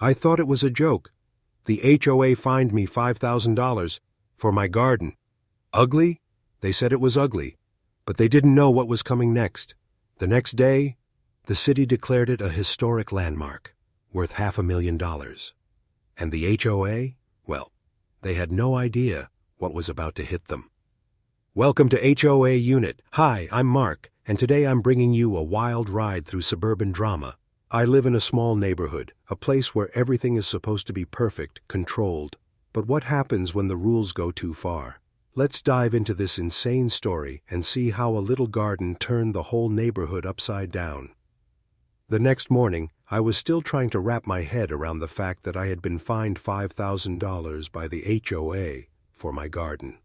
I thought it was a joke. The HOA fined me $5,000 for my garden. Ugly? They said it was ugly, but they didn't know what was coming next. The next day, the city declared it a historic landmark, worth $500,000. And the HOA? Well, they had no idea what was about to hit them. Welcome to HOA Unit. Hi, I'm Mark, and today I'm bringing you a wild ride through suburban drama. I live in a small neighborhood, a place where everything is supposed to be perfect, controlled. But what happens when the rules go too far? Let's dive into this insane story and see how a little garden turned the whole neighborhood upside down. The next morning, I was still trying to wrap my head around the fact that I had been fined $5,000 by the HOA for my garden.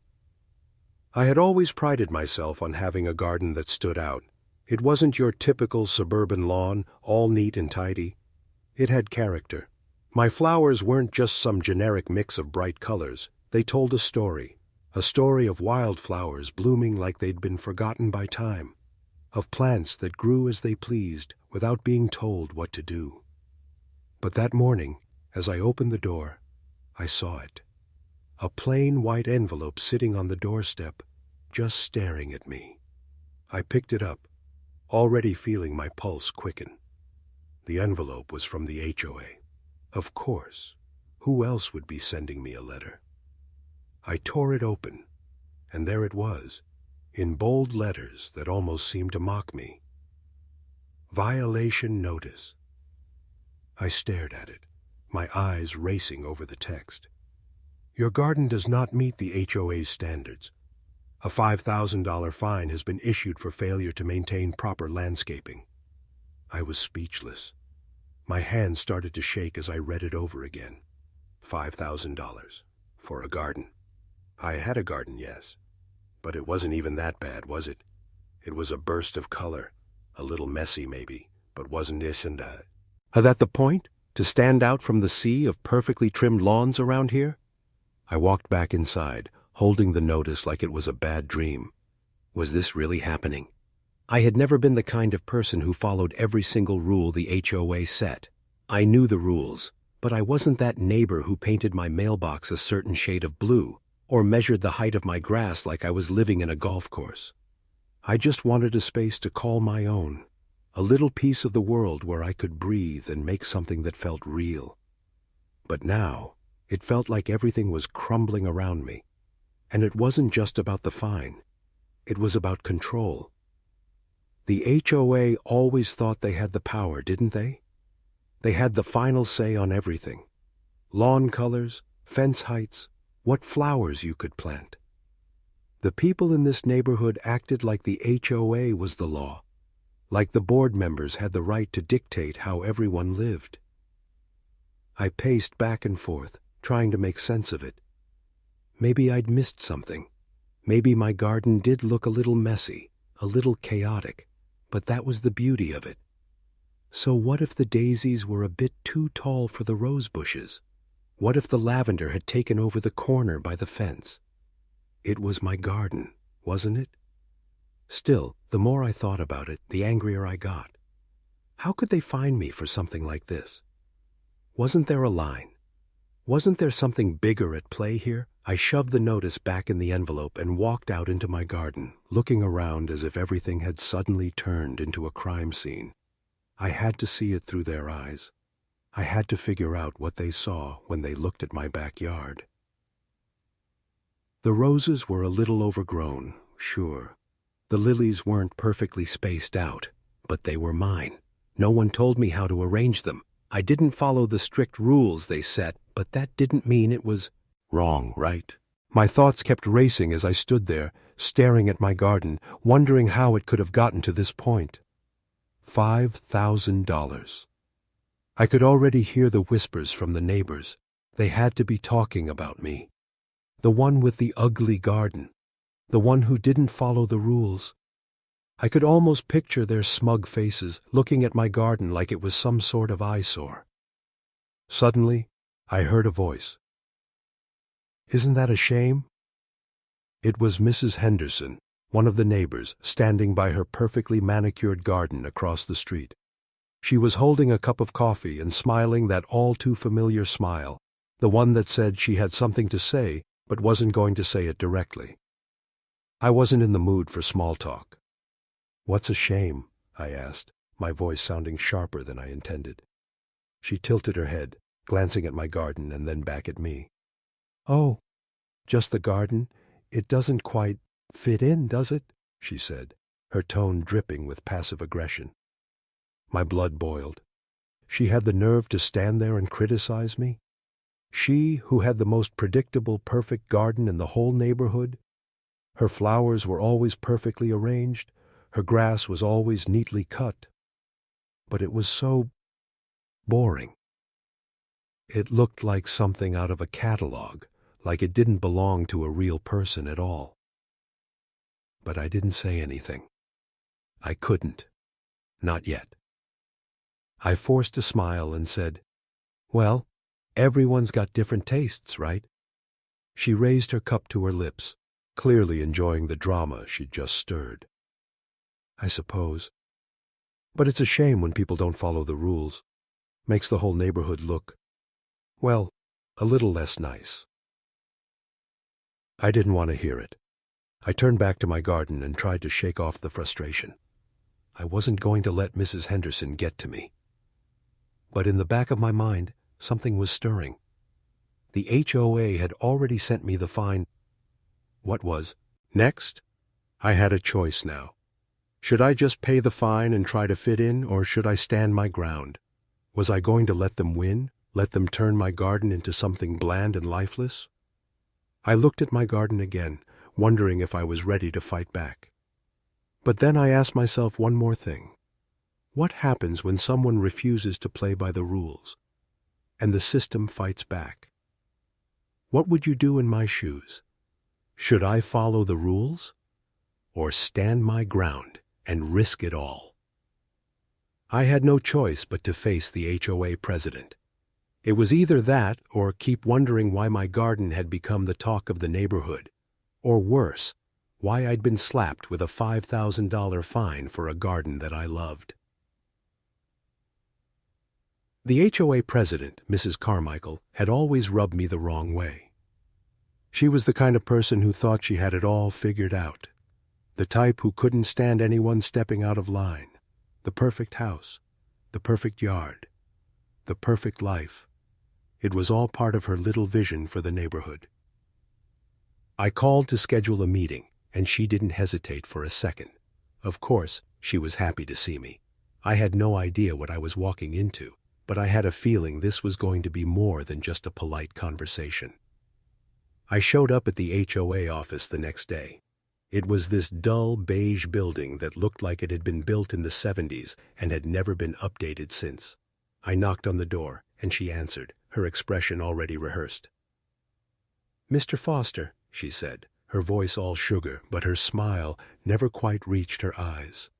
I had always prided myself on having a garden that stood out. It wasn't your typical suburban lawn, all neat and tidy. It had character. My flowers weren't just some generic mix of bright colors. They told a story of wildflowers blooming like they'd been forgotten by time, of plants that grew as they pleased without being told what to do. But that morning, as I opened the door, I saw it. A plain white envelope sitting on the doorstep, just staring at me. I picked it up, already feeling my pulse quicken. The envelope was from the HOA. Of course, who else would be sending me a letter? I tore it open, and there it was, in bold letters that almost seemed to mock me. Violation notice. I stared at it, my eyes racing over the text. Your garden does not meet the HOA's standards. A $5,000 fine has been issued for failure to maintain proper landscaping. I was speechless. My hands started to shake as I read it over again. $5,000 for a garden. I had a garden, yes, but it wasn't even that bad, was it? It was a burst of color, a little messy maybe, but wasn't isn't that the point? To stand out from the sea of perfectly trimmed lawns around here? I walked back inside, holding the notice like it was a bad dream. Was this really happening? I had never been the kind of person who followed every single rule the HOA set. I knew the rules, but I wasn't that neighbor who painted my mailbox a certain shade of blue, or measured the height of my grass like I was living in a golf course. I just wanted a space to call my own, a little piece of the world where I could breathe and make something that felt real. But now, it felt like everything was crumbling around me. And it wasn't just about the fine. It was about control. The HOA always thought they had the power, didn't they? They had the final say on everything. Lawn colors, fence heights, what flowers you could plant. The people in this neighborhood acted like the HOA was the law, like the board members had the right to dictate how everyone lived. I paced back and forth, trying to make sense of it. Maybe I'd missed something. Maybe my garden did look a little messy, a little chaotic, but that was the beauty of it. So what if the daisies were a bit too tall for the rose bushes? What if the lavender had taken over the corner by the fence? It was my garden, wasn't it? Still, the more I thought about it, the angrier I got. How could they fine me for something like this? Wasn't there a line? Wasn't there something bigger at play here? I shoved the notice back in the envelope and walked out into my garden, looking around as if everything had suddenly turned into a crime scene. I had to see it through their eyes. I had to figure out what they saw when they looked at my backyard. The roses were a little overgrown, sure. The lilies weren't perfectly spaced out, but they were mine. No one told me how to arrange them. I didn't follow the strict rules they set, but that didn't mean it was wrong, right? My thoughts kept racing as I stood there, staring at my garden, wondering how it could have gotten to this point. $5,000. I could already hear the whispers from the neighbors. They had to be talking about me. The one with the ugly garden. The one who didn't follow the rules. I could almost picture their smug faces looking at my garden like it was some sort of eyesore. Suddenly, I heard a voice. Isn't that a shame? It was Mrs. Henderson, one of the neighbors, standing by her perfectly manicured garden across the street. She was holding a cup of coffee and smiling that all-too-familiar smile, the one that said she had something to say but wasn't going to say it directly. I wasn't in the mood for small talk. "What's a shame?" I asked, my voice sounding sharper than I intended. She tilted her head, glancing at my garden and then back at me. "Oh, just the garden. It doesn't quite fit in, does it?" she said, her tone dripping with passive aggression. My blood boiled. She had the nerve to stand there and criticize me? She who had the most predictable, perfect garden in the whole neighborhood? Her flowers were always perfectly arranged. Her grass was always neatly cut. But it was so boring. It looked like something out of a catalog, like it didn't belong to a real person at all. But I didn't say anything. I couldn't. Not yet. I forced a smile and said, "Well, everyone's got different tastes, right?" She raised her cup to her lips, clearly enjoying the drama she'd just stirred. "I suppose. But it's a shame when people don't follow the rules. Makes the whole neighborhood look, well, a little less nice." I didn't want to hear it. I turned back to my garden and tried to shake off the frustration. I wasn't going to let Mrs. Henderson get to me. But in the back of my mind, something was stirring. The HOA had already sent me the fine. What was next? I had a choice now. Should I just pay the fine and try to fit in, or should I stand my ground? Was I going to let them win, let them turn my garden into something bland and lifeless? I looked at my garden again, wondering if I was ready to fight back. But then I asked myself one more thing. What happens when someone refuses to play by the rules, and the system fights back? What would you do in my shoes? Should I follow the rules, or stand my ground and risk it all? I had no choice but to face the HOA president. It was either that or keep wondering why my garden had become the talk of the neighborhood, or worse, why I'd been slapped with a $5,000 fine for a garden that I loved. The HOA president, Mrs. Carmichael, had always rubbed me the wrong way. She was the kind of person who thought she had it all figured out, the type who couldn't stand anyone stepping out of line, the perfect house, the perfect yard, the perfect life. It was all part of her little vision for the neighborhood. I called to schedule a meeting, and she didn't hesitate for a second. Of course, she was happy to see me. I had no idea what I was walking into, but I had a feeling this was going to be more than just a polite conversation. I showed up at the HOA office the next day. It was this dull beige building that looked like it had been built in the 70s and had never been updated since. I knocked on the door, and she answered, her expression already rehearsed. "Mr. Foster," she said, her voice all sugar, but her smile never quite reached her eyes.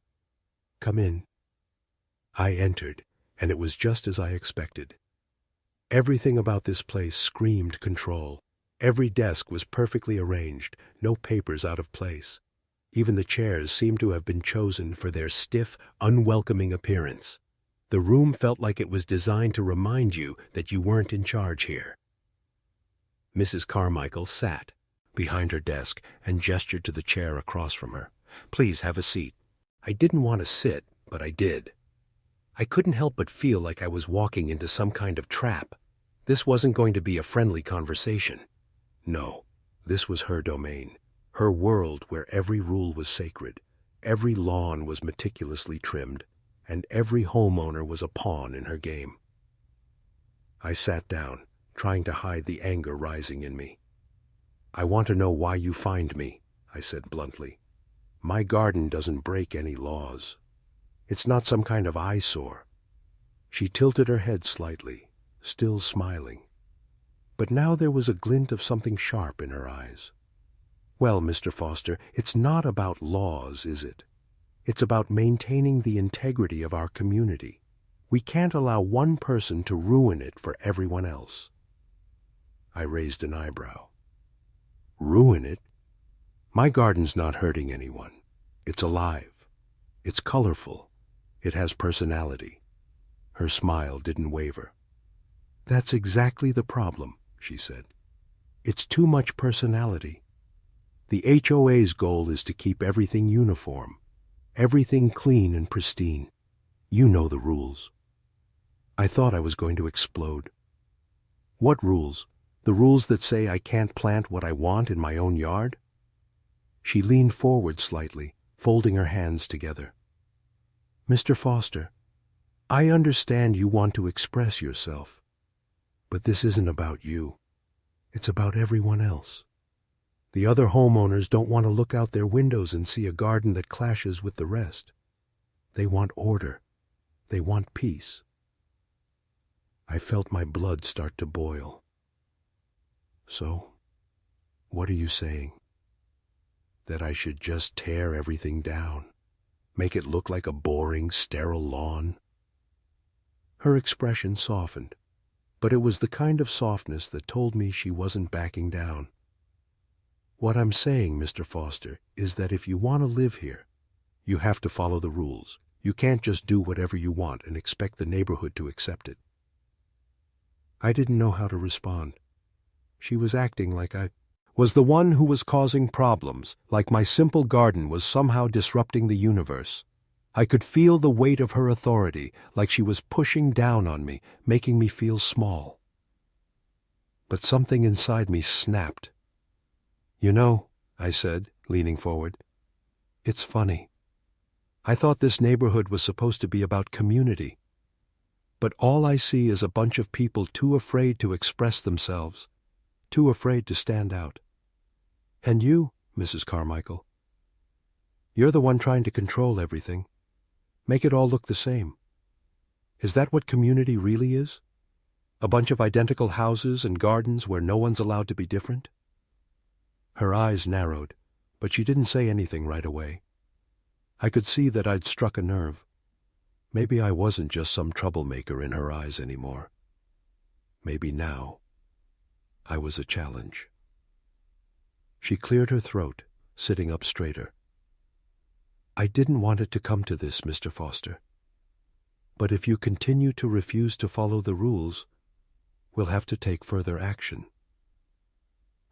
"Come in." I entered, and it was just as I expected. Everything about this place screamed control. Every desk was perfectly arranged, no papers out of place. Even the chairs seemed to have been chosen for their stiff, unwelcoming appearance. The room felt like it was designed to remind you that you weren't in charge here. Mrs. Carmichael sat behind her desk and gestured to the chair across from her. "Please have a seat." I didn't want to sit, but I did. I couldn't help but feel like I was walking into some kind of trap. This wasn't going to be a friendly conversation. No, this was her domain, her world where every rule was sacred, every lawn was meticulously trimmed, and every homeowner was a pawn in her game. I sat down, trying to hide the anger rising in me. "I want to know why you fined me," I said bluntly. "My garden doesn't break any laws. It's not some kind of eyesore." She tilted her head slightly, still smiling. But now there was a glint of something sharp in her eyes. "Well, Mr. Foster, it's not about laws, is it? It's about maintaining the integrity of our community. We can't allow one person to ruin it for everyone else." I raised an eyebrow. "Ruin it? My garden's not hurting anyone. It's alive. It's colorful. It has personality. Her smile didn't waver. "That's exactly the problem," she said. "It's too much personality. The HOA's goal is to keep everything uniform, everything clean and pristine. You know the rules." I thought I was going to explode. "What rules? The rules that say I can't plant what I want in my own yard?" She leaned forward slightly, folding her hands together. "Mr. Foster, I understand you want to express yourself, but this isn't about you. It's about everyone else. The other homeowners don't want to look out their windows and see a garden that clashes with the rest. They want order. They want peace." I felt my blood start to boil. "So, what are you saying? That I should just tear everything down? Make it look like a boring, sterile lawn?" Her expression softened, but it was the kind of softness that told me she wasn't backing down. "What I'm saying, Mr. Foster, is that if you want to live here, you have to follow the rules. You can't just do whatever you want and expect the neighborhood to accept it." I didn't know how to respond. She was acting like I was the one who was causing problems, like my simple garden was somehow disrupting the universe. I could feel the weight of her authority, like she was pushing down on me, making me feel small. But something inside me snapped. "You know," I said, leaning forward, "it's funny. I thought this neighborhood was supposed to be about community. But all I see is a bunch of people too afraid to express themselves, too afraid to stand out. And you, Mrs. Carmichael, you're the one trying to control everything, make it all look the same. Is that what community really is? A bunch of identical houses and gardens where no one's allowed to be different?" Her eyes narrowed, but she didn't say anything right away. I could see that I'd struck a nerve. Maybe I wasn't just some troublemaker in her eyes anymore. Maybe now I was a challenge. She cleared her throat, sitting up straighter. "I didn't want it to come to this, Mr. Foster. But if you continue to refuse to follow the rules, we'll have to take further action."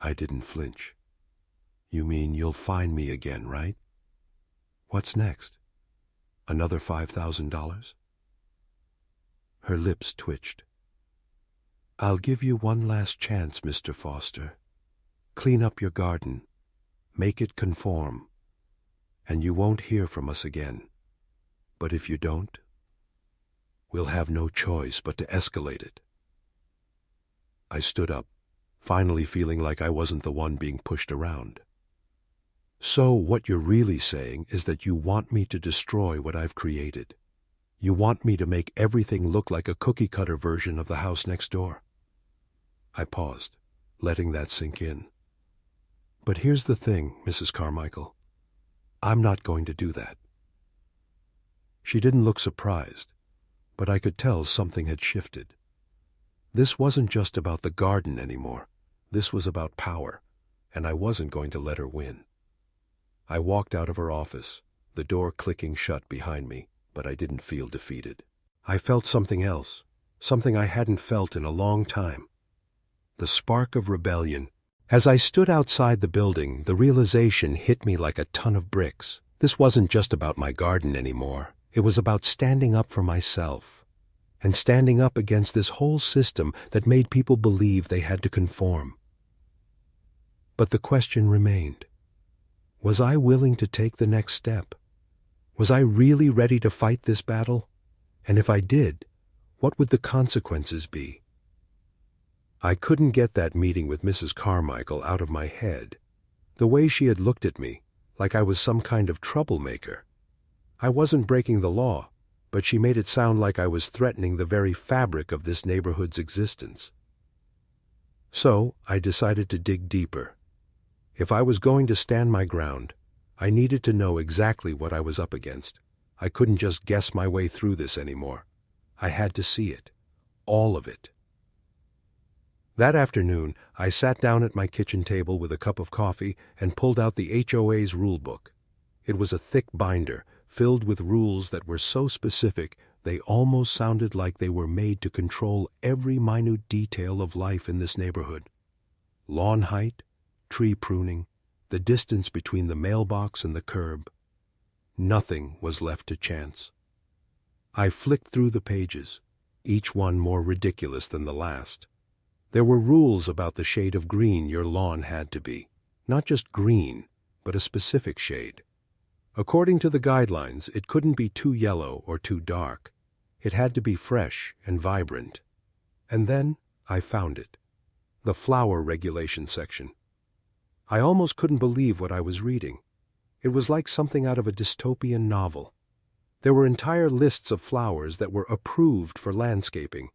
I didn't flinch. "You mean you'll find me again, right? What's next? Another $5,000? Her lips twitched. "I'll give you one last chance, Mr. Foster. Clean up your garden. Make it conform. And you won't hear from us again. But if you don't, we'll have no choice but to escalate it." I stood up, finally feeling like I wasn't the one being pushed around. "So what you're really saying is that you want me to destroy what I've created. You want me to make everything look like a cookie-cutter version of the house next door." I paused, letting that sink in. "But here's the thing, Mrs. Carmichael. I'm not going to do that." She didn't look surprised, but I could tell something had shifted. This wasn't just about the garden anymore. This was about power, and I wasn't going to let her win. I walked out of her office, the door clicking shut behind me, but I didn't feel defeated. I felt something else, something I hadn't felt in a long time. The spark of rebellion. As I stood outside the building, the realization hit me like a ton of bricks. This wasn't just about my garden anymore. It was about standing up for myself, and standing up against this whole system that made people believe they had to conform. But the question remained. Was I willing to take the next step? Was I really ready to fight this battle? And if I did, what would the consequences be? I couldn't get that meeting with Mrs. Carmichael out of my head. The way she had looked at me, like I was some kind of troublemaker. I wasn't breaking the law, but she made it sound like I was threatening the very fabric of this neighborhood's existence. So I decided to dig deeper. If I was going to stand my ground, I needed to know exactly what I was up against. I couldn't just guess my way through this anymore. I had to see it. All of it. That afternoon, I sat down at my kitchen table with a cup of coffee and pulled out the HOA's rule book. It was a thick binder, filled with rules that were so specific They almost sounded like they were made to control every minute detail of life in this neighborhood. Lawn height, tree pruning, the distance between the mailbox and the curb. Nothing was left to chance. I flicked through the pages, each one more ridiculous than the last. There were rules about the shade of green your lawn had to be. Not just green, but a specific shade. According to the guidelines, it couldn't be too yellow or too dark. It had to be fresh and vibrant. And then I found it. The flower regulation section. I almost couldn't believe what I was reading. It was like something out of a dystopian novel. There were entire lists of flowers that were approved for landscaping.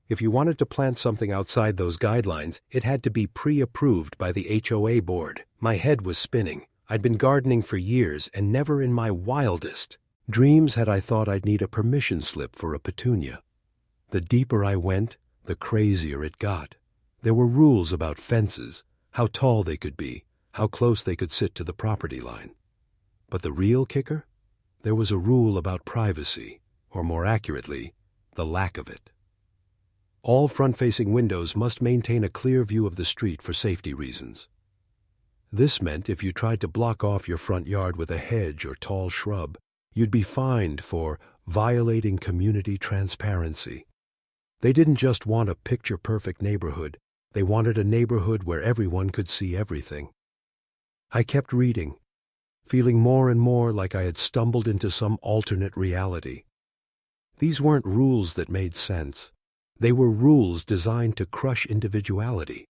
If you wanted to plant something outside those guidelines, it had to be pre-approved by the HOA board. My head was spinning. I'd been gardening for years, and never in my wildest dreams had I thought I'd need a permission slip for a petunia. The deeper I went, the crazier it got. There were rules about fences, how tall they could be, how close they could sit to the property line. But the real kicker? There was a rule about privacy, or more accurately, the lack of it. All front-facing windows must maintain a clear view of the street for safety reasons. This meant if you tried to block off your front yard with a hedge or tall shrub, you'd be fined for violating community transparency. They didn't just want a picture-perfect neighborhood, they wanted a neighborhood where everyone could see everything. I kept reading, feeling more and more like I had stumbled into some alternate reality. These weren't rules that made sense. They were rules designed to crush individuality,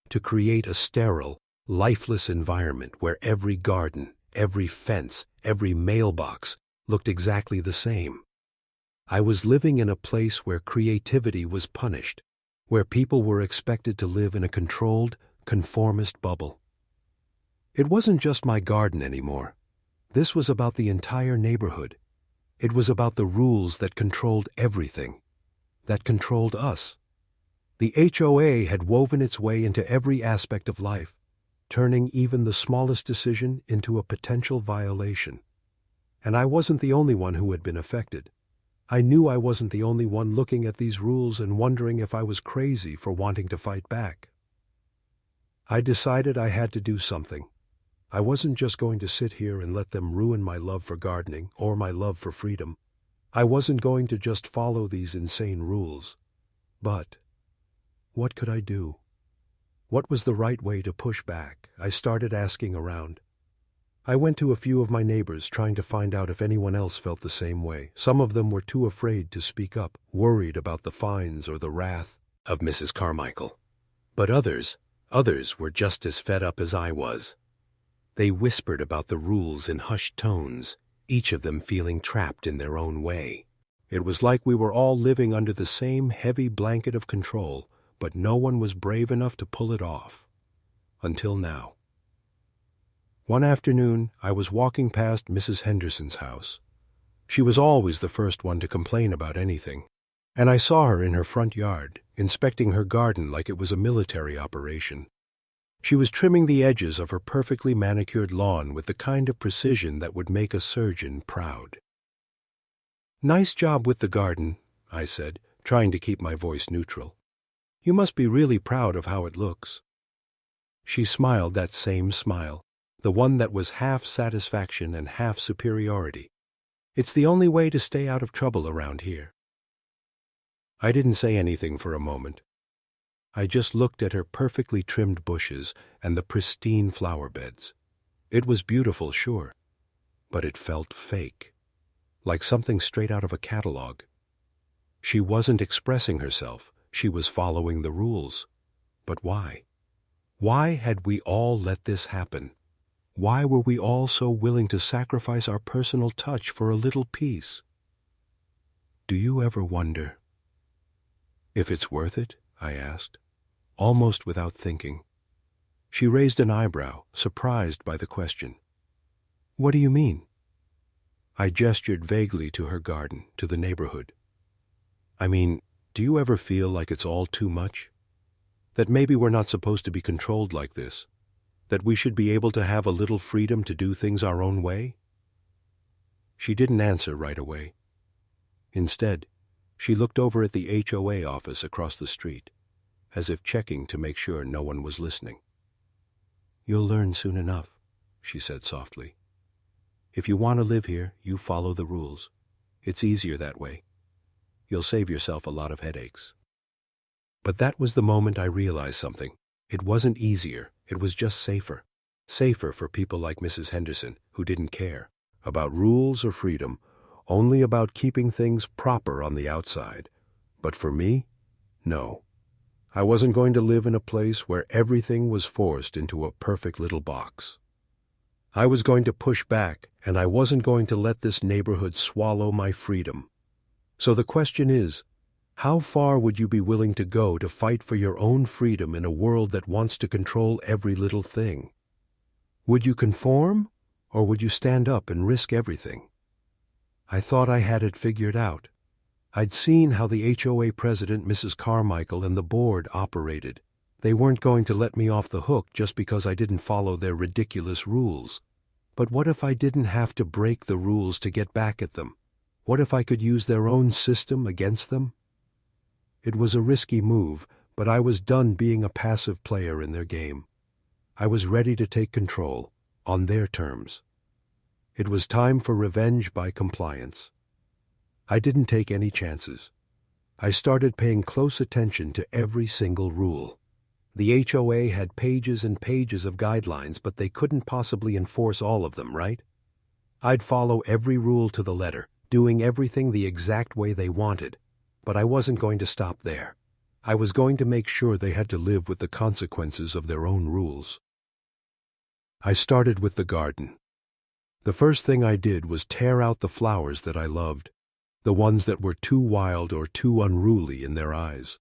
to create a sterile, lifeless environment where every garden, every fence, every mailbox looked exactly the same. I was living in a place where creativity was punished, where people were expected to live in a controlled, conformist bubble. It wasn't just my garden anymore. This was about the entire neighborhood. It was about the rules that controlled everything, that controlled us. The HOA had woven its way into every aspect of life, turning even the smallest decision into a potential violation. And I wasn't the only one who had been affected. I knew I wasn't the only one looking at these rules and wondering if I was crazy for wanting to fight back. I decided I had to do something. I wasn't just going to sit here and let them ruin my love for gardening or my love for freedom. I wasn't going to just follow these insane rules. But what could I do? What was the right way to push back? I started asking around. I went to a few of my neighbors trying to find out if anyone else felt the same way. Some of them were too afraid to speak up, worried about the fines or the wrath of Mrs. Carmichael. But others were just as fed up as I was. They whispered about the rules in hushed tones, each of them feeling trapped in their own way. It was like we were all living under the same heavy blanket of control, but no one was brave enough to pull it off. Until now. One afternoon, I was walking past Mrs. Henderson's house. She was always the first one to complain about anything, and I saw her in her front yard, inspecting her garden like it was a military operation. She was trimming the edges of her perfectly manicured lawn with the kind of precision that would make a surgeon proud. "Nice job with the garden," I said, trying to keep my voice neutral. "You must be really proud of how it looks." She smiled that same smile, the one that was half satisfaction and half superiority. "It's the only way to stay out of trouble around here." I didn't say anything for a moment. I just looked at her perfectly trimmed bushes and the pristine flower beds. It was beautiful, sure, but it felt fake, like something straight out of a catalog. She wasn't expressing herself, she was following the rules. But why? Why had we all let this happen? Why were we all so willing to sacrifice our personal touch for a little peace? Do you ever wonder if it's worth it? I asked, almost without thinking. She raised an eyebrow, surprised by the question. "What do you mean?" I gestured vaguely to her garden, to the neighborhood. "I mean, do you ever feel like it's all too much? That maybe we're not supposed to be controlled like this? That we should be able to have a little freedom to do things our own way?" She didn't answer right away. Instead, she looked over at the HOA office across the street, as if checking to make sure no one was listening. "You'll learn soon enough," she said softly. "If you want to live here, you follow the rules. It's easier that way. You'll save yourself a lot of headaches." But that was the moment I realized something. It wasn't easier, it was just safer. Safer for people like Mrs. Henderson, who didn't care about rules or freedom, only about keeping things proper on the outside. But for me, no. I wasn't going to live in a place where everything was forced into a perfect little box. I was going to push back, and I wasn't going to let this neighborhood swallow my freedom. So the question is, how far would you be willing to go to fight for your own freedom in a world that wants to control every little thing? Would you conform, or would you stand up and risk everything? I thought I had it figured out. I'd seen how the HOA president, Mrs. Carmichael, and the board operated. They weren't going to let me off the hook just because I didn't follow their ridiculous rules. But what if I didn't have to break the rules to get back at them? What if I could use their own system against them? It was a risky move, but I was done being a passive player in their game. I was ready to take control, on their terms. It was time for revenge by compliance. I didn't take any chances. I started paying close attention to every single rule. The HOA had pages and pages of guidelines, but they couldn't possibly enforce all of them, right? I'd follow every rule to the letter, doing everything the exact way they wanted. But I wasn't going to stop there. I was going to make sure they had to live with the consequences of their own rules. I started with the garden. The first thing I did was tear out the flowers that I loved, the ones that were too wild or too unruly in their eyes.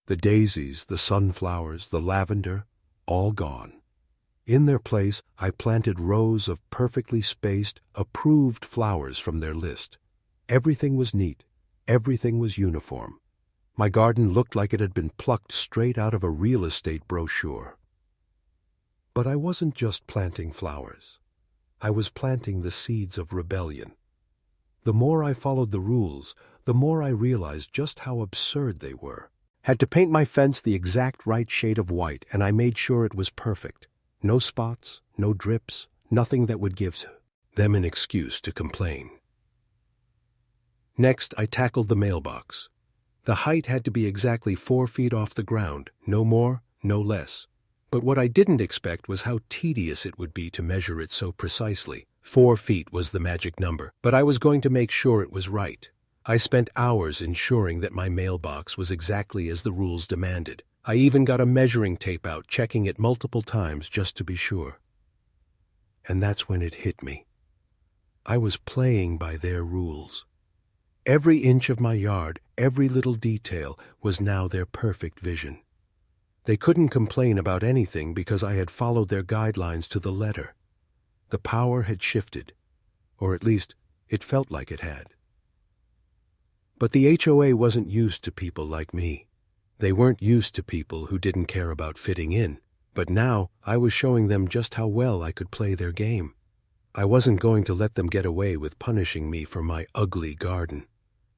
The daisies, the sunflowers, the lavender, all gone. In their place, I planted rows of perfectly spaced, approved flowers from their list. Everything was neat. Everything was uniform. My garden looked like it had been plucked straight out of a real estate brochure. But I wasn't just planting flowers. I was planting the seeds of rebellion. The more I followed the rules, the more I realized just how absurd they were. Had to paint my fence the exact right shade of white, and I made sure it was perfect. No spots, no drips, nothing that would give them an excuse to complain. Next, I tackled the mailbox. The height had to be exactly 4 feet off the ground, no more, no less. But what I didn't expect was how tedious it would be to measure it so precisely. 4 feet was the magic number, but I was going to make sure it was right. I spent hours ensuring that my mailbox was exactly as the rules demanded. I even got a measuring tape out, checking it multiple times just to be sure. And that's when it hit me. I was playing by their rules. Every inch of my yard, every little detail, was now their perfect vision. They couldn't complain about anything because I had followed their guidelines to the letter. The power had shifted, or at least it felt like it had. But the HOA wasn't used to people like me. They weren't used to people who didn't care about fitting in, but now I was showing them just how well I could play their game. I wasn't going to let them get away with punishing me for my ugly garden.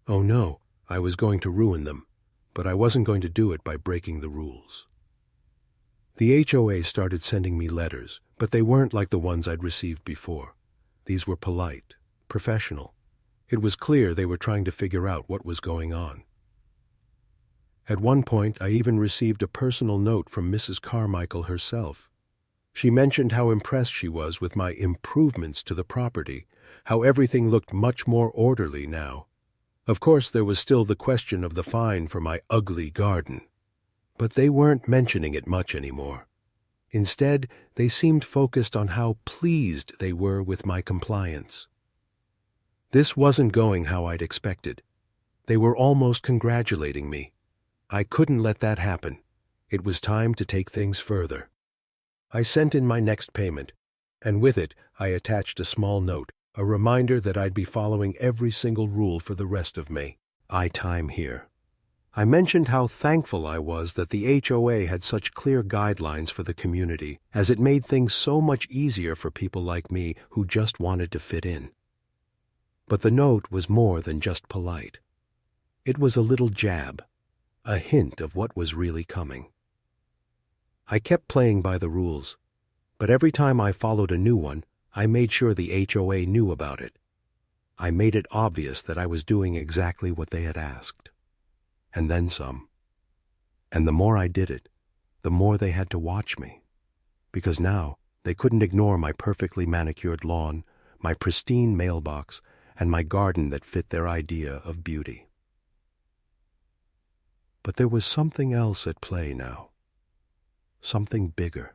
Oh no, I was going to ruin them, but I wasn't going to do it by breaking the rules. The HOA started sending me letters, but they weren't like the ones I'd received before. These were polite, professional. It was clear they were trying to figure out what was going on. At one point, I even received a personal note from Mrs. Carmichael herself. She mentioned how impressed she was with my improvements to the property, how everything looked much more orderly now. Of course, there was still the question of the fine for my ugly garden. But they weren't mentioning it much anymore. Instead, they seemed focused on how pleased they were with my compliance. This wasn't going how I'd expected. They were almost congratulating me. I couldn't let that happen. It was time to take things further. I sent in my next payment, and with it I attached a small note, a reminder that I'd be following every single rule for the rest of my time here. I mentioned how thankful I was that the HOA had such clear guidelines for the community, as it made things so much easier for people like me who just wanted to fit in. But the note was more than just polite. It was a little jab, a hint of what was really coming. I kept playing by the rules, but every time I followed a new one, I made sure the HOA knew about it. I made it obvious that I was doing exactly what they had asked. And then some. And the more I did it, the more they had to watch me. Because now they couldn't ignore my perfectly manicured lawn, my pristine mailbox, and my garden that fit their idea of beauty. But there was something else at play now. Something bigger.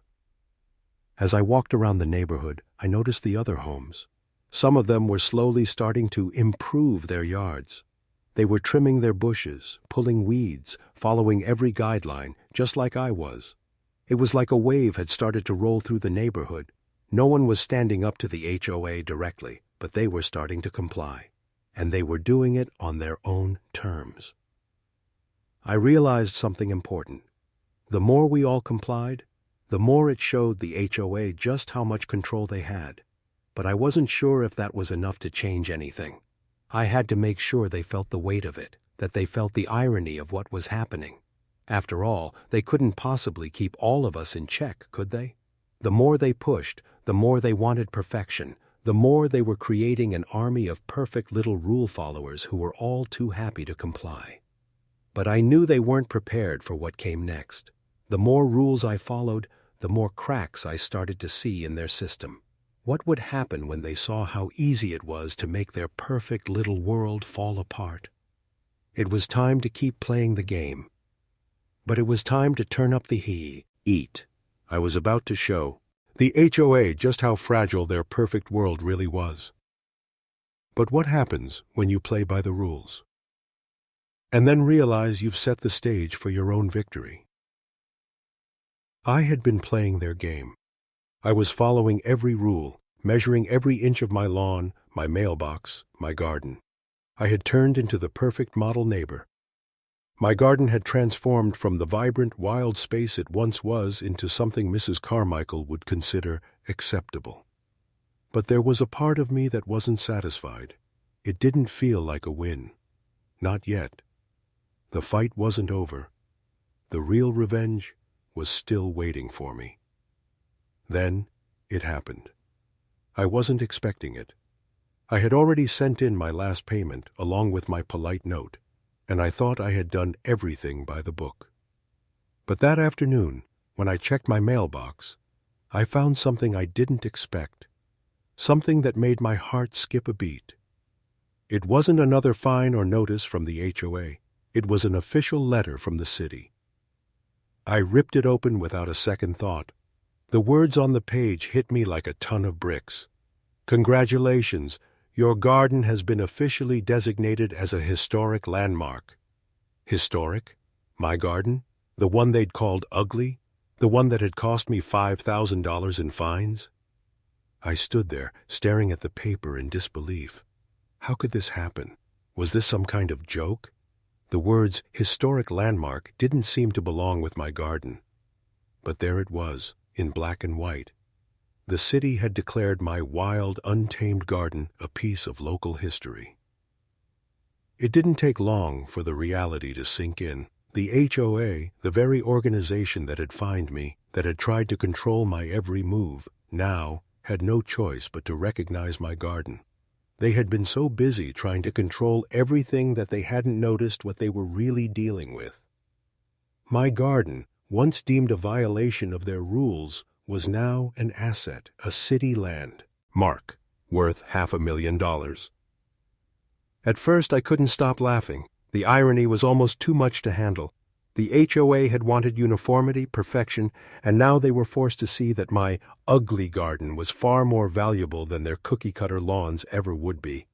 As I walked around the neighborhood, I noticed the other homes. Some of them were slowly starting to improve their yards. They were trimming their bushes, pulling weeds, following every guideline, just like I was. It was like a wave had started to roll through the neighborhood. No one was standing up to the HOA directly, but they were starting to comply. And they were doing it on their own terms. I realized something important. The more we all complied, the more it showed the HOA just how much control they had. But I wasn't sure if that was enough to change anything. I had to make sure they felt the weight of it, that they felt the irony of what was happening. After all, they couldn't possibly keep all of us in check, could they? The more they pushed, the more they wanted perfection, the more they were creating an army of perfect little rule followers who were all too happy to comply. But I knew they weren't prepared for what came next. The more rules I followed, the more cracks I started to see in their system. What would happen when they saw how easy it was to make their perfect little world fall apart? It was time to keep playing the game. But it was time to turn up the heat. I was about to show the HOA just how fragile their perfect world really was. But what happens when you play by the rules? And then realize you've set the stage for your own victory. I had been playing their game. I was following every rule, measuring every inch of my lawn, my mailbox, my garden. I had turned into the perfect model neighbor. My garden had transformed from the vibrant, wild space it once was into something Mrs. Carmichael would consider acceptable. But there was a part of me that wasn't satisfied. It didn't feel like a win. Not yet. The fight wasn't over. The real revenge was still waiting for me. Then it happened. I wasn't expecting it. I had already sent in my last payment along with my polite note, and I thought I had done everything by the book. But that afternoon, when I checked my mailbox, I found something I didn't expect, something that made my heart skip a beat. It wasn't another fine or notice from the HOA. It was an official letter from the city. I ripped it open without a second thought. The words on the page hit me like a ton of bricks. Congratulations, your garden has been officially designated as a historic landmark. Historic? My garden? The one they'd called ugly? The one that had cost me $5,000 in fines? I stood there, staring at the paper in disbelief. How could this happen? Was this some kind of joke? The words historic landmark didn't seem to belong with my garden. But there it was, in black and white. The city had declared my wild, untamed garden a piece of local history. It didn't take long for the reality to sink in. The HOA, the very organization that had fined me, that had tried to control my every move, now had no choice but to recognize my garden. They had been so busy trying to control everything that they hadn't noticed what they were really dealing with. My garden, once deemed a violation of their rules, was now an asset, a city land mark, worth $500,000. At first I couldn't stop laughing. The irony was almost too much to handle. The HOA had wanted uniformity, perfection, and now they were forced to see that my ugly garden was far more valuable than their cookie-cutter lawns ever would be.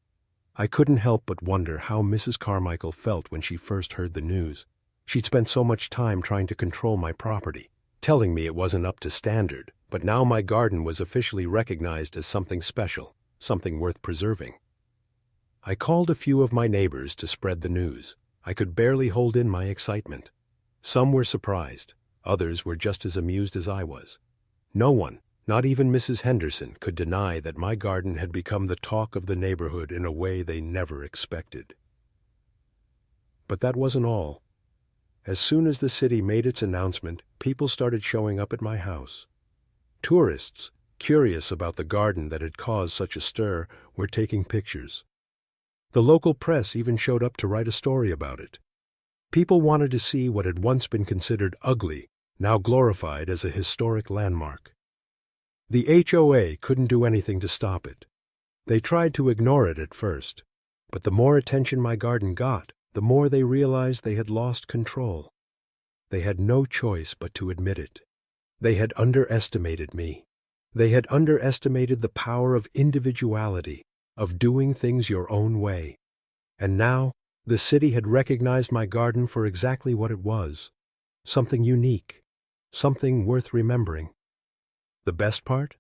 I couldn't help but wonder how Mrs. Carmichael felt when she first heard the news. She'd spent so much time trying to control my property, telling me it wasn't up to standard, but now my garden was officially recognized as something special, something worth preserving. I called a few of my neighbors to spread the news. I could barely hold in my excitement. Some were surprised. Others were just as amused as I was. No one, not even Mrs. Henderson, could deny that my garden had become the talk of the neighborhood in a way they never expected. But that wasn't all. As soon as the city made its announcement, people started showing up at my house. Tourists, curious about the garden that had caused such a stir, were taking pictures. The local press even showed up to write a story about it. People wanted to see what had once been considered ugly, now glorified as a historic landmark. The HOA couldn't do anything to stop it. They tried to ignore it at first, but the more attention my garden got, the more they realized they had lost control. They had no choice but to admit it. They had underestimated me. They had underestimated the power of individuality, of doing things your own way. And now, the city had recognized my garden for exactly what it was. Something unique. Something worth remembering. The best part?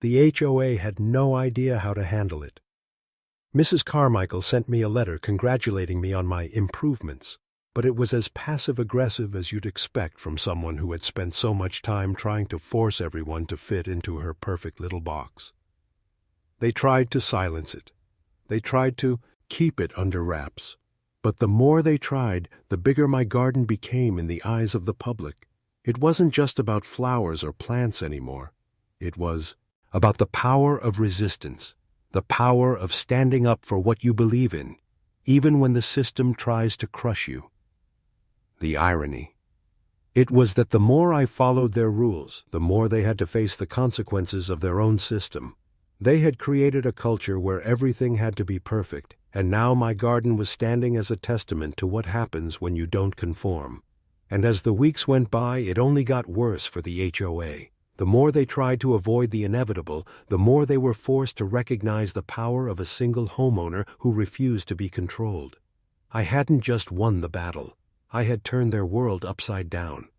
The HOA had no idea how to handle it. Mrs. Carmichael sent me a letter congratulating me on my improvements, but it was as passive-aggressive as you'd expect from someone who had spent so much time trying to force everyone to fit into her perfect little box. They tried to silence it. They tried to keep it under wraps. But the more they tried, the bigger my garden became in the eyes of the public. It wasn't just about flowers or plants anymore. It was about the power of resistance, the power of standing up for what you believe in, even when the system tries to crush you. The irony. It was that the more I followed their rules, the more they had to face the consequences of their own system. They had created a culture where everything had to be perfect, and now my garden was standing as a testament to what happens when you don't conform. And as the weeks went by, it only got worse for the HOA. The more they tried to avoid the inevitable, the more they were forced to recognize the power of a single homeowner who refused to be controlled. I hadn't just won the battle. I had turned their world upside down.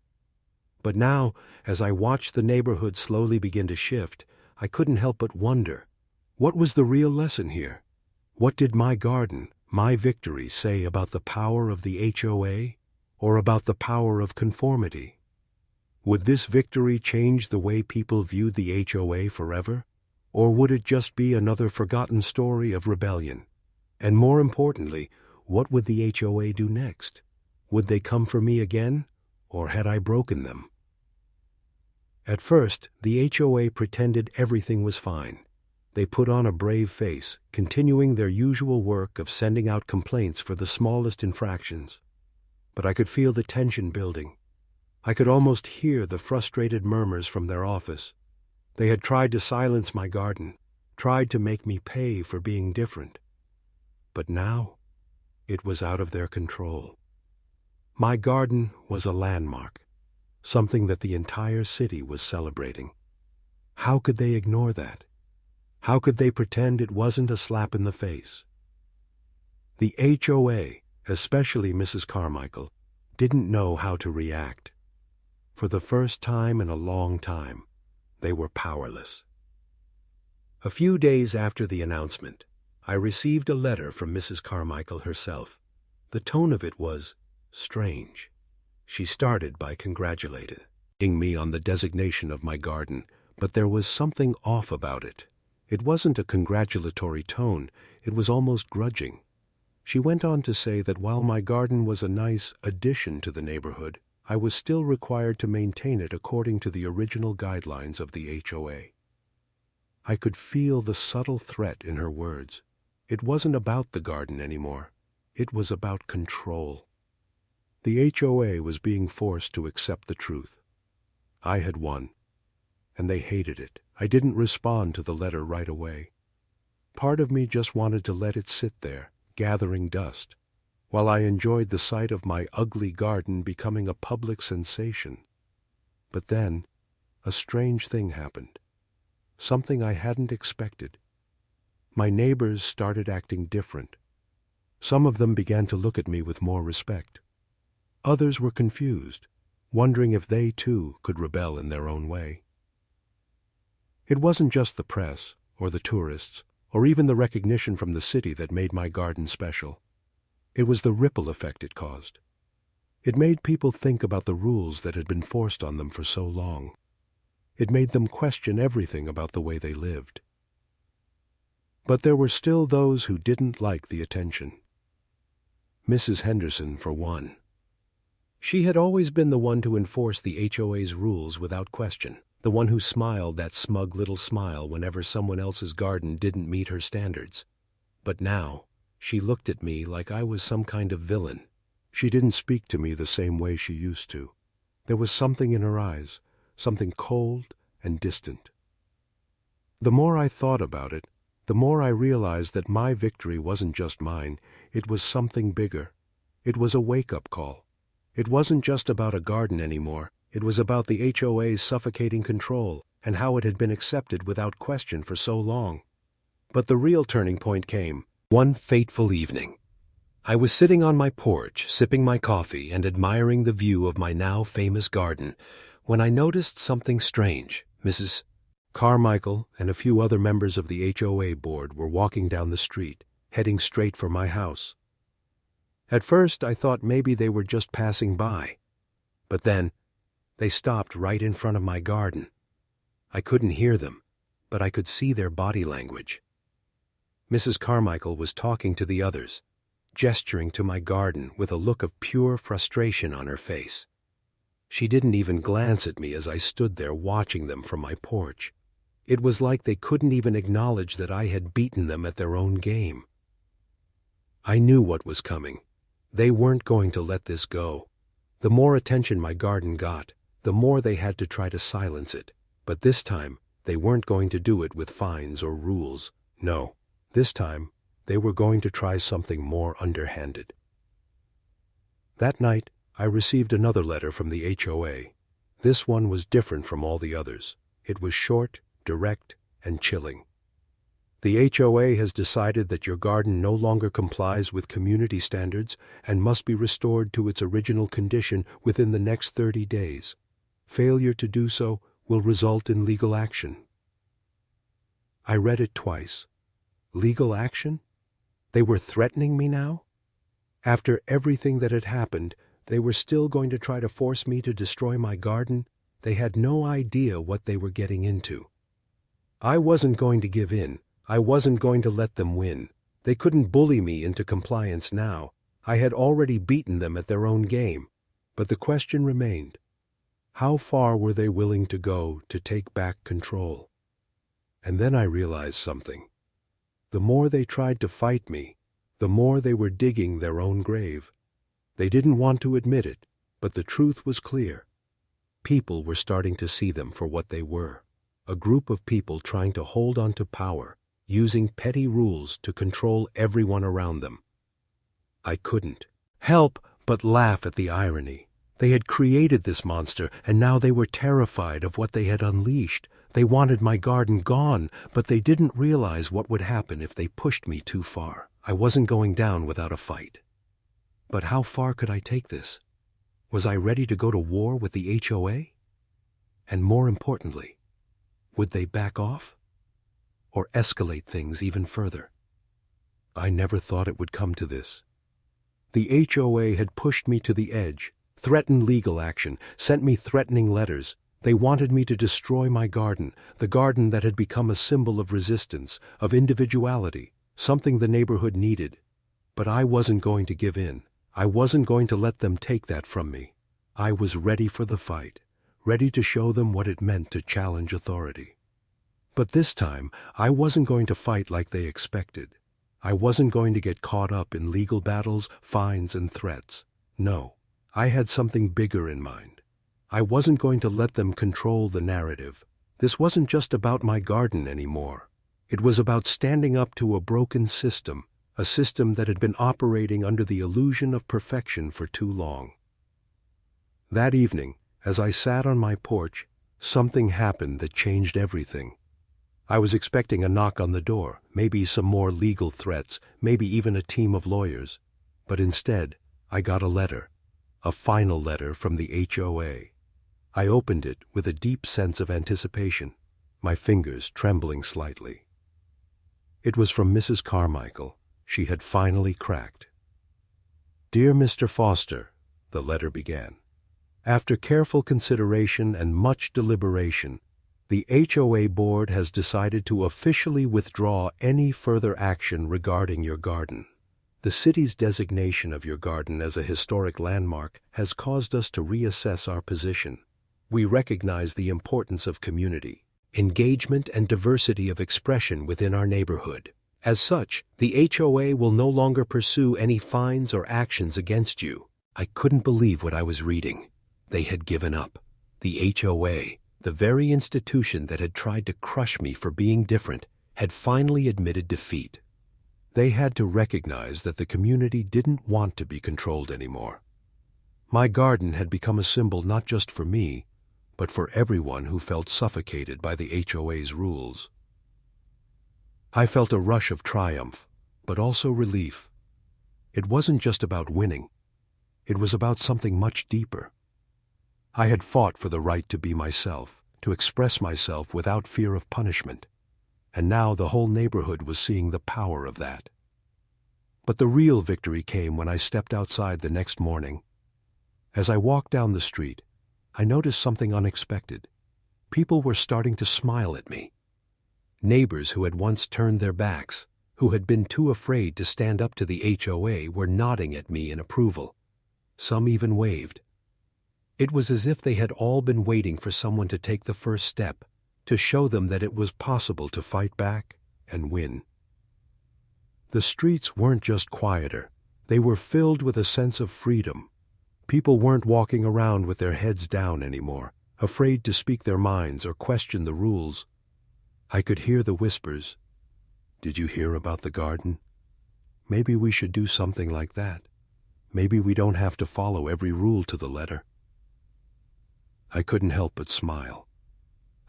But now, as I watched the neighborhood slowly begin to shift, I couldn't help but wonder, what was the real lesson here? What did my garden, my victory, say about the power of the HOA, or about the power of conformity? Would this victory change the way people viewed the HOA forever? Or would it just be another forgotten story of rebellion? And more importantly, what would the HOA do next? Would they come for me again, or had I broken them? At first, the HOA pretended everything was fine. They put on a brave face, continuing their usual work of sending out complaints for the smallest infractions. But I could feel the tension building. I could almost hear the frustrated murmurs from their office. They had tried to silence my garden, tried to make me pay for being different. But now, it was out of their control. My garden was a landmark, something that the entire city was celebrating. How could they ignore that? How could they pretend it wasn't a slap in the face? The HOA, especially Mrs. Carmichael, didn't know how to react. For the first time in a long time, they were powerless. A few days after the announcement, I received a letter from Mrs. Carmichael herself. The tone of it was strange. She started by congratulating me on the designation of my garden, but there was something off about it. It wasn't a congratulatory tone, it was almost grudging. She went on to say that while my garden was a nice addition to the neighborhood, I was still required to maintain it according to the original guidelines of the HOA. I could feel the subtle threat in her words. It wasn't about the garden anymore. It was about control. The HOA was being forced to accept the truth. I had won, and they hated it. I didn't respond to the letter right away. Part of me just wanted to let it sit there, gathering dust, while I enjoyed the sight of my ugly garden becoming a public sensation. But then, a strange thing happened. Something I hadn't expected. My neighbors started acting different. Some of them began to look at me with more respect. Others were confused, wondering if they too could rebel in their own way. It wasn't just the press, or the tourists, or even the recognition from the city that made my garden special. It was the ripple effect it caused. It made people think about the rules that had been forced on them for so long. It made them question everything about the way they lived. But there were still those who didn't like the attention. Mrs. Henderson, for one. She had always been the one to enforce the HOA's rules without question, the one who smiled that smug little smile whenever someone else's garden didn't meet her standards. But now, she looked at me like I was some kind of villain. She didn't speak to me the same way she used to. There was something in her eyes, something cold and distant. The more I thought about it, the more I realized that my victory wasn't just mine, it was something bigger. It was a wake-up call. It wasn't just about a garden anymore, it was about the HOA's suffocating control and how it had been accepted without question for so long. But the real turning point came one fateful evening. I was sitting on my porch, sipping my coffee and admiring the view of my now famous garden, when I noticed something strange. Mrs. Carmichael and a few other members of the HOA board were walking down the street, heading straight for my house. At first, I thought maybe they were just passing by. But then, they stopped right in front of my garden. I couldn't hear them, but I could see their body language. Mrs. Carmichael was talking to the others, gesturing to my garden with a look of pure frustration on her face. She didn't even glance at me as I stood there watching them from my porch. It was like they couldn't even acknowledge that I had beaten them at their own game. I knew what was coming. They weren't going to let this go. The more attention my garden got, the more they had to try to silence it. But this time, they weren't going to do it with fines or rules. No, this time, they were going to try something more underhanded. That night, I received another letter from the HOA. This one was different from all the others. It was short, direct, and chilling. The HOA has decided that your garden no longer complies with community standards and must be restored to its original condition within the next 30 days. Failure to do so will result in legal action. I read it twice. Legal action? They were threatening me now? After everything that had happened, they were still going to try to force me to destroy my garden? They had no idea what they were getting into. I wasn't going to give in. I wasn't going to let them win. They couldn't bully me into compliance now. I had already beaten them at their own game. But the question remained, how far were they willing to go to take back control? And then I realized something. The more they tried to fight me, the more they were digging their own grave. They didn't want to admit it, but the truth was clear. People were starting to see them for what they were. A group of people trying to hold on to power, using petty rules to control everyone around them. I couldn't help but laugh at the irony. They had created this monster, and now they were terrified of what they had unleashed. They wanted my garden gone, but they didn't realize what would happen if they pushed me too far. I wasn't going down without a fight. But how far could I take this? Was I ready to go to war with the HOA? And more importantly, would they back off? Or escalate things even further? I never thought it would come to this. The HOA had pushed me to the edge, threatened legal action, sent me threatening letters. They wanted me to destroy my garden, the garden that had become a symbol of resistance, of individuality, something the neighborhood needed. But I wasn't going to give in. I wasn't going to let them take that from me. I was ready for the fight, ready to show them what it meant to challenge authority. But this time, I wasn't going to fight like they expected. I wasn't going to get caught up in legal battles, fines, and threats. No, I had something bigger in mind. I wasn't going to let them control the narrative. This wasn't just about my garden anymore. It was about standing up to a broken system, a system that had been operating under the illusion of perfection for too long. That evening, as I sat on my porch, something happened that changed everything. I was expecting a knock on the door, maybe some more legal threats, maybe even a team of lawyers. But instead, I got a letter, a final letter from the HOA. I opened it with a deep sense of anticipation, my fingers trembling slightly. It was from Mrs. Carmichael. She had finally cracked. "Dear Mr. Foster," the letter began, "after careful consideration and much deliberation, the HOA board has decided to officially withdraw any further action regarding your garden. The city's designation of your garden as a historic landmark has caused us to reassess our position. We recognize the importance of community, engagement, and diversity of expression within our neighborhood. As such, the HOA will no longer pursue any fines or actions against you. I couldn't believe what I was reading. They had given up. The HOA, the very institution that had tried to crush me for being different, had finally admitted defeat. They had to recognize that the community didn't want to be controlled anymore. My garden had become a symbol not just for me, but for everyone who felt suffocated by the HOA's rules. I felt a rush of triumph, but also relief. It wasn't just about winning. It was about something much deeper. I had fought for the right to be myself, to express myself without fear of punishment. And now the whole neighborhood was seeing the power of that. But the real victory came when I stepped outside the next morning. As I walked down the street, I noticed something unexpected. People were starting to smile at me. Neighbors who had once turned their backs, who had been too afraid to stand up to the HOA, were nodding at me in approval. Some even waved. It was as if they had all been waiting for someone to take the first step, to show them that it was possible to fight back and win. The streets weren't just quieter. They were filled with a sense of freedom. People weren't walking around with their heads down anymore, afraid to speak their minds or question the rules. I could hear the whispers. Did you hear about the garden? Maybe we should do something like that. Maybe we don't have to follow every rule to the letter. I couldn't help but smile.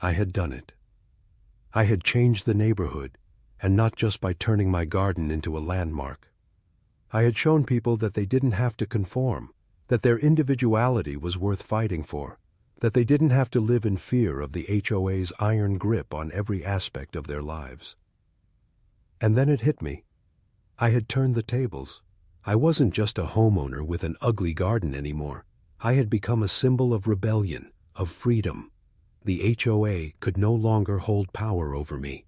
I had done it. I had changed the neighborhood, and not just by turning my garden into a landmark. I had shown people that they didn't have to conform, that their individuality was worth fighting for, that they didn't have to live in fear of the HOA's iron grip on every aspect of their lives. And then it hit me. I had turned the tables. I wasn't just a homeowner with an ugly garden anymore. I had become a symbol of rebellion, of freedom. The HOA could no longer hold power over me.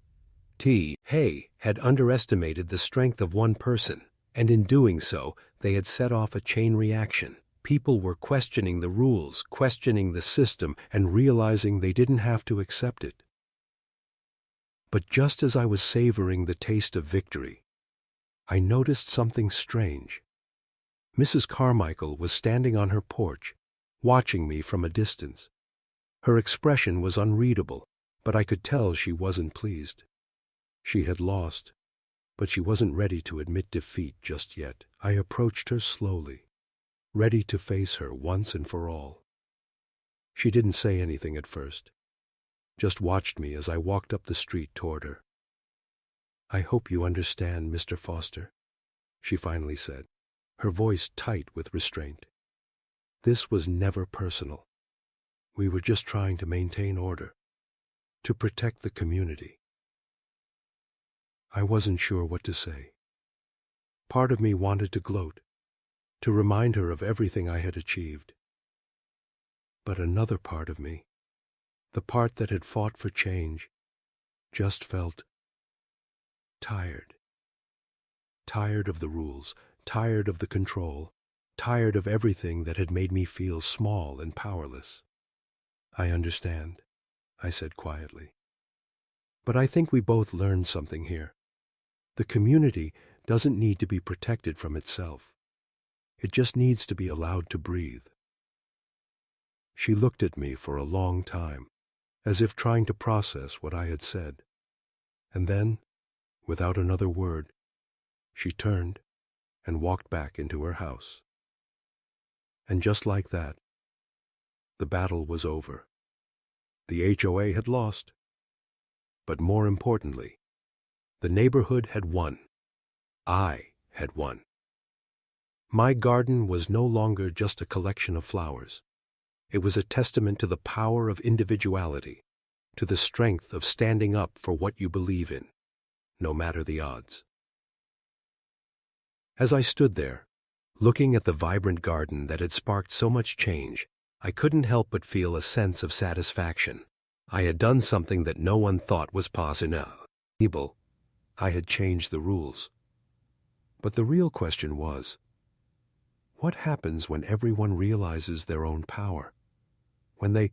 Hay had underestimated the strength of one person, and in doing so, they had set off a chain reaction. People were questioning the rules, questioning the system, and realizing they didn't have to accept it. But just as I was savoring the taste of victory, I noticed something strange. Mrs. Carmichael was standing on her porch, watching me from a distance. Her expression was unreadable, but I could tell she wasn't pleased. She had lost, but she wasn't ready to admit defeat just yet. I approached her slowly, ready to face her once and for all. She didn't say anything at first, just watched me as I walked up the street toward her. "I hope you understand, Mr. Foster," she finally said, her voice tight with restraint. "This was never personal. We were just trying to maintain order, to protect the community." I wasn't sure what to say. Part of me wanted to gloat, to remind her of everything I had achieved. But another part of me, the part that had fought for change, just felt tired. Tired of the rules, tired of the control, tired of everything that had made me feel small and powerless. "I understand," I said quietly. "But I think we both learned something here. The community doesn't need to be protected from itself. It just needs to be allowed to breathe." She looked at me for a long time, as if trying to process what I had said. And then, without another word, she turned and walked back into her house. And just like that, the battle was over. The HOA had lost, but more importantly, the neighborhood had won. I had won. My garden was no longer just a collection of flowers. It was a testament to the power of individuality, to the strength of standing up for what you believe in, no matter the odds. As I stood there, looking at the vibrant garden that had sparked so much change, I couldn't help but feel a sense of satisfaction. I had done something that no one thought was possible. I had changed the rules. But the real question was, what happens when everyone realizes their own power? When they